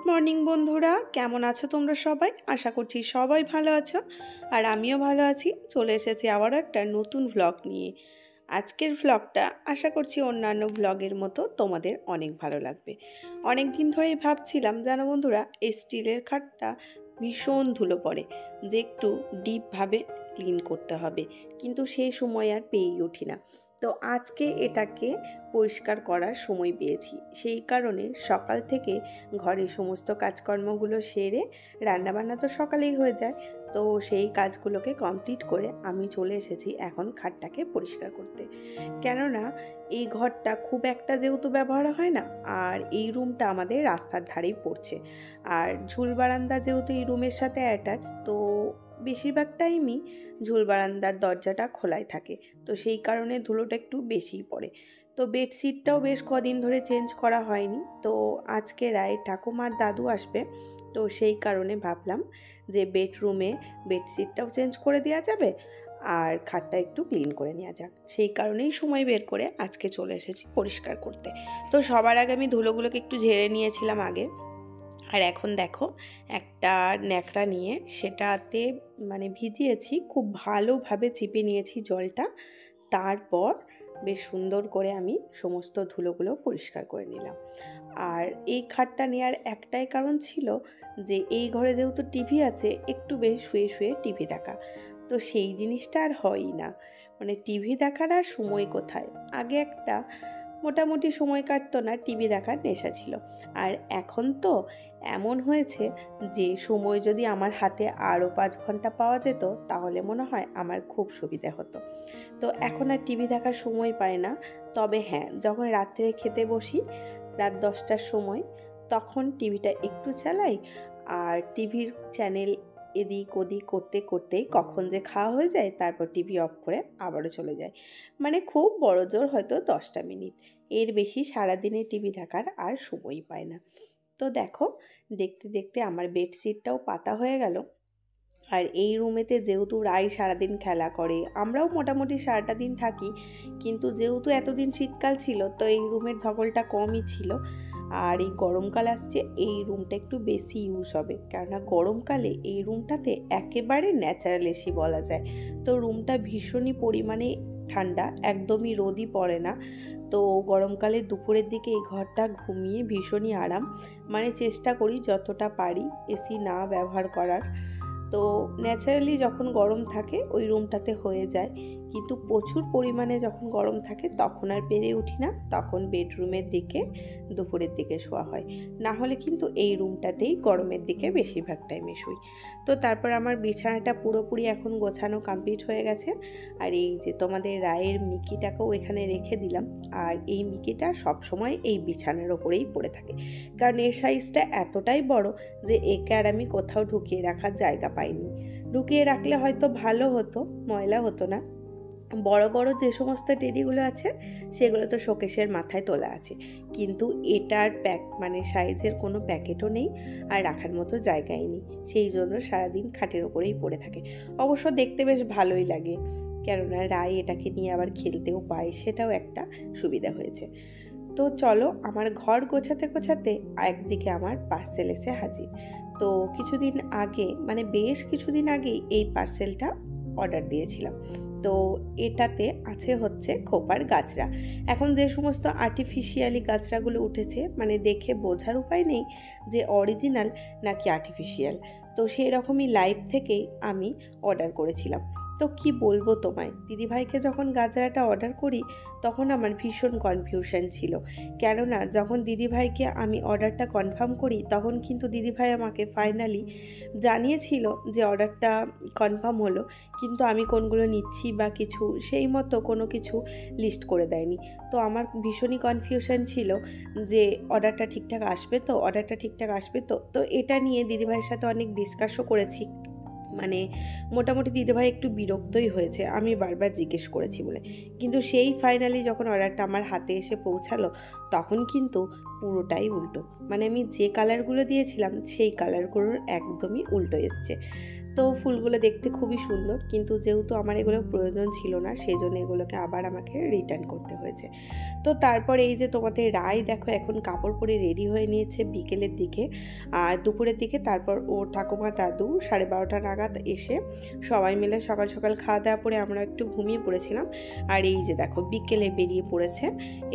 Morning বন্ধুরা, কেমন আছো তোমরা সবাই? আশা করছি সবাই ভালো আছো আর আমিও ভালো আছি। চলে এসেছি আবারও একটা নতুন ভ্লগ নিয়ে। আজকের ভ্লগটা আশা করছি অন্যান্য ভ্লগের মতো তোমাদের অনেক ভালো লাগবে। অনেক দিন ধরেই ভাবছিলাম জানো বন্ধুরা, এই স্টিলের খাটটা ভীষণ ধুলো পড়ে, যে একটু ডিপভাবে ক্লিন করতে হবে, কিন্তু সেই সময় আর পেয়েই উঠি না। তো আজকে এটাকে পরিষ্কার করার সময় পেয়েছি, সেই কারণে সকাল থেকে ঘরের সমস্ত কাজকর্মগুলো সেরে, রান্নাবান্না তো সকালেই হয়ে যায়, তো সেই কাজগুলোকে কমপ্লিট করে আমি চলে এসেছি এখন খাটটাকে পরিষ্কার করতে। কেননা এই ঘরটা খুব একটা যেহেতু ব্যবহার হয় না, আর এই রুমটা আমাদের রাস্তার ধারেই পড়ছে, আর ঝুল বারান্দা যেহেতু এই রুমের সাথে অ্যাটাচ, তো বেশিরভাগ টাইমই ঝুল বারান্দার দরজাটা খোলাই থাকে, তো সেই কারণে ধুলোটা একটু বেশিই পড়ে। তো বেডশিটটাও বেশ কদিন ধরে চেঞ্জ করা হয়নি, তো আজকে রায় ঠাকুমার দাদু আসবে, তো সেই কারণে ভাবলাম যে বেডরুমে বেডশিটটাও চেঞ্জ করে দেওয়া যাবে আর খাটটা একটু ক্লিন করে নেওয়া যাক। সেই কারণেই সময় বের করে আজকে চলে এসেছি পরিষ্কার করতে। তো সবার আগে আমি ধুলোগুলোকে একটু ঝেড়ে নিয়েছিলাম আগে, আর এখন দেখো একটা ন্যাকড়া নিয়ে সেটাতে ভিজিয়েছি, খুব ভালোভাবে চিপে নিয়েছি জলটা, তারপর বেশ সুন্দর করে আমি সমস্ত ধুলোগুলো পরিষ্কার করে নিলাম। আর এই খাটটা নেওয়ার একটাই কারণ ছিল যে এই ঘরে যেহেতু টিভি আছে, একটু বেশ শুয়ে শুয়ে টিভি দেখা, তো সেই জিনিসটা আর হয়ই না। টিভি দেখার আর সময় কোথায়, আগে একটা মোটামুটি সময় কাটতো না, টিভি দেখার নেশা ছিল। আর এখন তো এমন হয়েছে যে সময় যদি আমার হাতে আরও 5 ঘন্টা পাওয়া যেত, তাহলে মনে হয় আমার খুব সুবিধা হতো। তো এখন আর টিভি দেখার সময় পাই না। তবে হ্যাঁ, যখন রাত্রে খেতে বসি রাত 10টার সময়, তখন টিভিটা একটু চালাই, আর টিভির চ্যানেল এদিক ওদিক করতে করতেই কখন যে খাওয়া হয়ে যায়, তারপর টিভি অফ করে আবারও চলে যায়। খুব বড় জোর হয়তো 10টা মিনিট, এর বেশি সারাদিনে টিভি দেখার আর সময়ই পায় না। তো দেখো, দেখতে দেখতে আমার বেডশিটটাও পাতা হয়ে গেল। আর এই রুমেতে যেহেতু রাই সারাদিন খেলা করে, আমরাও মোটামুটি সারাটা দিন থাকি, কিন্তু যেহেতু এতদিন শীতকাল ছিল, তো এই রুমের ধকলটা কমই ছিল। আর এই গরমকাল আসছে, এই রুমটা একটু বেশি ইউজ হবে, কেননা গরমকালে এই রুমটাতে একেবারে ন্যাচারাল এসি বলা যায়। তো রুমটা ভীষণই পরিমাণে ঠান্ডা, একদমই রোদই পড়ে না। তো গরমকালে দুপুরের দিকে এই ঘরটা ঘুমিয়ে ভীষণই আরাম, চেষ্টা করি যতটা পারি এসি না ব্যবহার করার। তো ন্যাচারালি যখন গরম থাকে ওই রুমটাতে হয়ে যায়, কিন্তু প্রচুর পরিমাণে যখন গরম থাকে তখন আর পেরে উঠি না, তখন বেডরুমের দিকে দুপুরের দিকে শোয়া হয়। না হলে কিন্তু এই রুমটাতেই গরমের দিকে বেশিরভাগ টাইমে শুই। তো তারপর আমার বিছানাটা পুরোপুরি এখন গোছানো কমপ্লিট হয়ে গেছে। আর এই যে তোমাদের রায়ের মিকিটাকেও এখানে রেখে দিলাম, আর এই মিকিটা সবসময় এই বিছানার ওপরেই পড়ে থাকে, কারণ এর সাইজটা এতটাই বড় যে একে আর আমি কোথাও ঢুকিয়ে রাখার জায়গা পাইনি। ঢুকিয়ে রাখলে হয়তো ভালো হতো, ময়লা হতো না। বড় বড় যে সমস্ত টেডিগুলো আছে সেগুলো তো শোকেসের মাথায় তোলা আছে, কিন্তু এটার প্যাক সাইজের কোনো প্যাকেটও নেই, আর রাখার মতো জায়গাই নেই, সেই জন্য সারাদিন খাটের ওপরেই পড়ে থাকে। অবশ্য দেখতে বেশ ভালোই লাগে, কেননা রায় এটাকে নিয়ে আবার খেলতেও পায়, সেটাও একটা সুবিধা হয়েছে। তো চলো, আমার ঘর গোছাতে গোছাতে একদিকে আমার পার্সেল এসে হাজির। তো কিছুদিন আগে, বেশ কিছুদিন আগেই এই পার্সেলটা অর্ডার দিয়েছিলাম। তো এটাতে আছে হচ্ছে খোপার গাছরা। এখন যে সমস্ত আর্টিফিশিয়ালি গাছরাগুলো উঠেছে, দেখে বোঝার উপায় নেই যে অরিজিনাল নাকি আর্টিফিশিয়াল। তো সেই রকমই লাইভ থেকেই আমি অর্ডার করেছিলাম। তো কি বলবো তোমায়, দিদিভাইকে যখন গাজরাটা অর্ডার করি তখন আমার ভীষণ কনফিউশন ছিল, কেননা যখন দিদিভাইকে আমি অর্ডারটা কনফার্ম করি তখন কিন্তু দিদিভাই আমাকে ফাইনালি জানিয়েছিল যে অর্ডারটা কনফার্ম হলো, কিন্তু আমি কোনগুলো নিচ্ছি বা কিছু সেই মতো কোনো কিছু লিস্ট করে দেয়নি। তো আমার ভীষণই কনফিউশন ছিল যে অর্ডারটা ঠিকঠাক আসবে তো, অর্ডারটা ঠিকঠাক আসবে তো। তো এটা নিয়ে দিদিভাইয়ের সাথে অনেক ডিসকাসও করেছি, মোটামুটি দিদিভাই একটু বিরক্তই হয়েছে আমি বারবার জিজ্ঞেস করেছি বলে। কিন্তু সেই ফাইনালি যখন অর্ডারটা আমার হাতে এসে পৌঁছালো, তখন কিন্তু পুরোটাই উল্টো, আমি যে কালারগুলো দিয়েছিলাম সেই কালারগুলোর একদমই উল্টো এসছে। তো ফুলগুলো দেখতে খুবই সুন্দর, কিন্তু যেহেতু আমার এগুলো প্রয়োজন ছিল না সেই জন্য এগুলোকে আবার আমাকে রিটার্ন করতে হয়েছে। তো তারপর এই যে তোমাদের রায় দেখো এখন কাপড় পরে রেডি হয়ে নিয়েছে বিকেলের দিকে আর দুপুরের দিকে। তারপর ওর ঠাকুমা দাদু 12:30 নাগাদ এসে সবাই মিলে সকাল সকাল খাওয়া দাওয়া করে আমরা একটু ঘুমিয়ে পড়েছিলাম। আর এই যে দেখো বিকেলে বেরিয়ে পড়েছে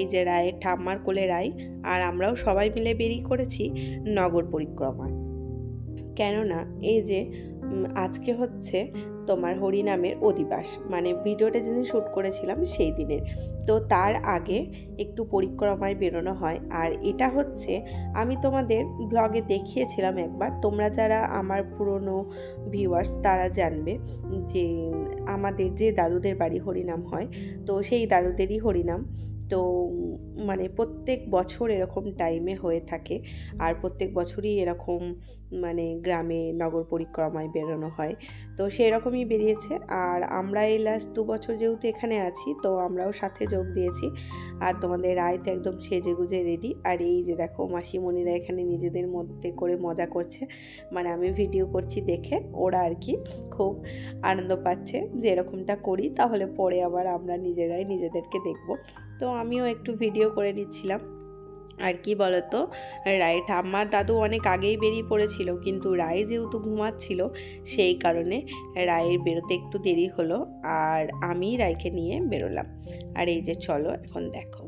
এই যে রায়ের ঠাম্মার কোলে রায়, আর আমরাও সবাই মিলে বেরিয়ে করেছি নগর পরিক্রমা। কেননা এই যে আজকে হচ্ছে তোমার হরিনামের অধিবাস, মানে ভিডিওটা যিনি শ্যুট করেছিলাম সেই দিনের। তো তার আগে একটু পরিক্রমায় বেরোনো হয়। আর এটা হচ্ছে আমি তোমাদের ব্লগে দেখিয়েছিলাম একবার, তোমরা যারা আমার পুরনো ভিউয়ার্স তারা জানবে যে আমাদের যে দাদুদের বাড়ি হরিনাম হয়, তো সেই দাদুদেরই হরিনাম। তো মানে প্রত্যেক বছর এরকম টাইমে হয়ে থাকে, আর প্রত্যেক বছরই এরকম মানে গ্রামে নগর পরিক্রমায় বেরোনো হয়। তো সেই রকমই বেরিয়েছে। আর আমরা এই লাস্ট 2 বছর যেহেতু এখানে আছি, তো আমরাও সাথে যোগ দিয়েছি। আর তোমাদের রায় তো একদম সেজে গুজে রেডি। আর এই যে দেখো মাসিমণিরা এখানে নিজেদের মধ্যে করে মজা করছে, মানে আমি ভিডিও করছি দেখে ওরা আর কি খুব আনন্দ পাচ্ছে যে এরকমটা করি, তাহলে পরে আবার আমরা নিজেরাই নিজেদেরকে দেখব। তো আমিও একটু ভিডিও করে নিচ্ছিলাম। আর কি বলতো, রায় ঠাম্মা দাদু অনেক আগেই বেরিয়ে পড়েছিল, কিন্তু রায় যেহেতু ঘুমাচ্ছিল সেই কারণে রায়ের বেরোতে একটু দেরি হলো, আর আমি রায়কে নিয়ে বেরোলাম। আর এই যে চলো এখন দেখো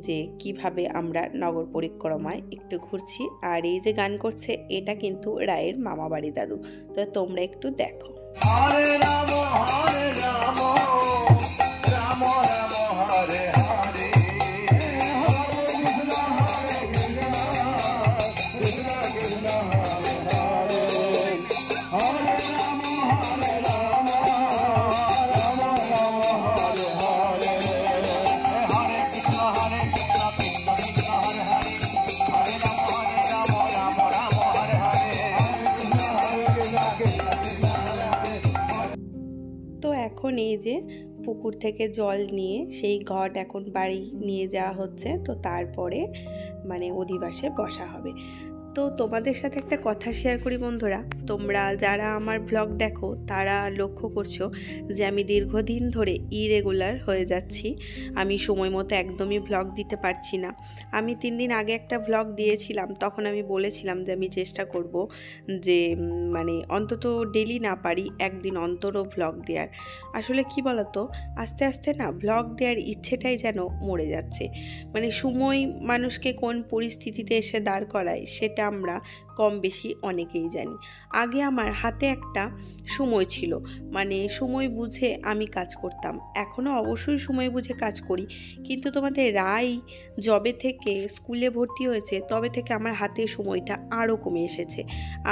যে কিভাবে আমরা নগর পরিক্রমায় একটু ঘুরছি। আর এই যে গান করছে এটা কিন্তু রায়ের মামা বাড়ি দাদু, তো তোমরা একটু দেখো। হরে রাম হরে রাম রাম রাম হরে হরে এখন এই যে পুকুর থেকে জল নিয়ে সেই ঘট এখন বাড়ি নিয়ে যাওয়া হচ্ছে। তো তারপরে মানে অধিবাসে বসা হবে। তো তোমাদের সাথে একটা কথা শেয়ার করি বন্ধুরা, তোমরা যারা আমার ব্লগ দেখো তারা লক্ষ্য করছো যে আমি দীর্ঘদিন ধরে ইরেগুলার হয়ে যাচ্ছি, আমি সময় মতো একদমই ব্লগ দিতে পারছি না। আমি 3 দিন আগে একটা ব্লগ দিয়েছিলাম, তখন আমি বলেছিলাম যে আমি চেষ্টা করব যে মানে অন্তত ডেলি না পারি একদিন অন্তরও ব্লগ দেওয়ার। আসলে কি বলতো, আস্তে আস্তে না ব্লগ দেওয়ার ইচ্ছেটাই যেন মরে যাচ্ছে। মানে সময় মানুষকে কোন পরিস্থিতিতে এসে দাঁড় করায় সেটা আমরা কম বেশি অনেকেই জানি। আগে আমার হাতে একটা সময় ছিল, মানে সময় বুঝে আমি কাজ করতাম, এখনও অবশ্যই সময় বুঝে কাজ করি, কিন্তু তোমাদের রায় যবে থেকে স্কুলে ভর্তি হয়েছে তবে থেকে আমার হাতে সময়টা আরও কমে এসেছে।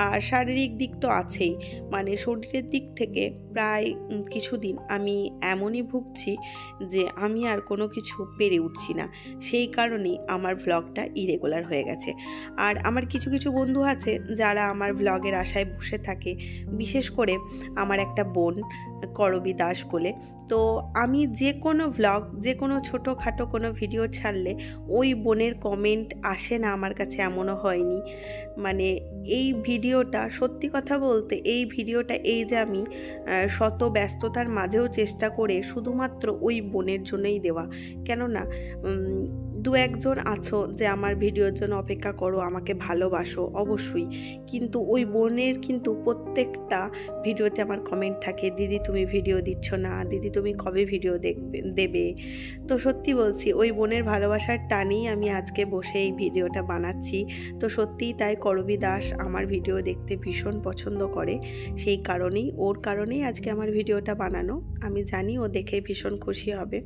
আর শারীরিক দিক তো আছেই, মানে শরীরের দিক থেকে প্রায় কিছুদিন আমি এমনই ভুগছি যে আমি আর কোনো কিছু পেরে উঠছি না। সেই কারণেই আমার ভ্লগটা ইরেগুলার হয়ে গেছে। আর আমার কিছু কিছু বন্ধু আছে যারা আমার ভ্লগের আশায় বসে থাকে, বিশেষ করে আমার একটা বোন করবী দাস বলে। তো আমি যে কোনো ভ্লগ, যে কোনো ছোটোখাটো কোনো ভিডিও ছাড়লে ওই বোনের কমেন্ট আসে না আমার কাছে, এমনও হয়নি। মানে এই ভিডিওটা সত্যি কথা বলতে, এই ভিডিওটা এই যে আমি শত ব্যস্ততার মাঝেও চেষ্টা করে শুধুমাত্র ওই বোনের জন্যই দেওয়া। কেননা 2-1 জন আছো যে আমার ভিডিওর জন্য অপেক্ষা করো, আমাকে ভালোবাসো অবশ্যই, কিন্তু ওই বোনের কিন্তু প্রত্যেকটা ভিডিওতে আমার কমেন্ট থাকে, দিদি তুমি ভিডিও দিচ্ছ না, দিদি তুমি কবে ভিডিও দেবে। তো সত্যি বলছি, ওই বোনের ভালোবাসার টানেই আমি আজকে বসে এই ভিডিওটা বানাচ্ছি। তো সত্যিই তাই, করবী দাস আমার ভিডিও দেখতে ভীষণ পছন্দ করে, সেই কারণেই ওর কারণেই আজকে আমার ভিডিওটা বানানো। আমি জানি ও দেখে ভীষণ খুশি হবে।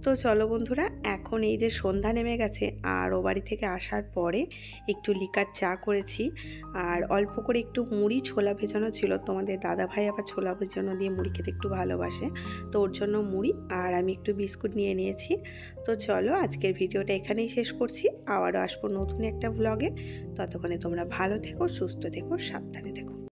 তো চলো বন্ধুরা, এখন এই যে সন্ধ্যা নেমে গেছে, আর ও বাড়ি থেকে আসার পরে একটু লিকার চা করেছি, আর অল্প করে একটু মুড়ি ছোলা ভেজানো ছিল। তোমাদের দাদা ভাই আবার ছোলা ভেজানো দিয়ে মুড়ি খেতে একটু ভালোবাসে, তো ওর জন্য মুড়ি, আর আমি একটু বিস্কুট নিয়ে নিয়েছি। তো চলো আজকের ভিডিওটা এখানেই শেষ করছি, আবারও আসবো নতুন একটা ব্লগে। ততক্ষণে তোমরা ভালো থেকো, সুস্থ থেকো, সাবধানে থেকো।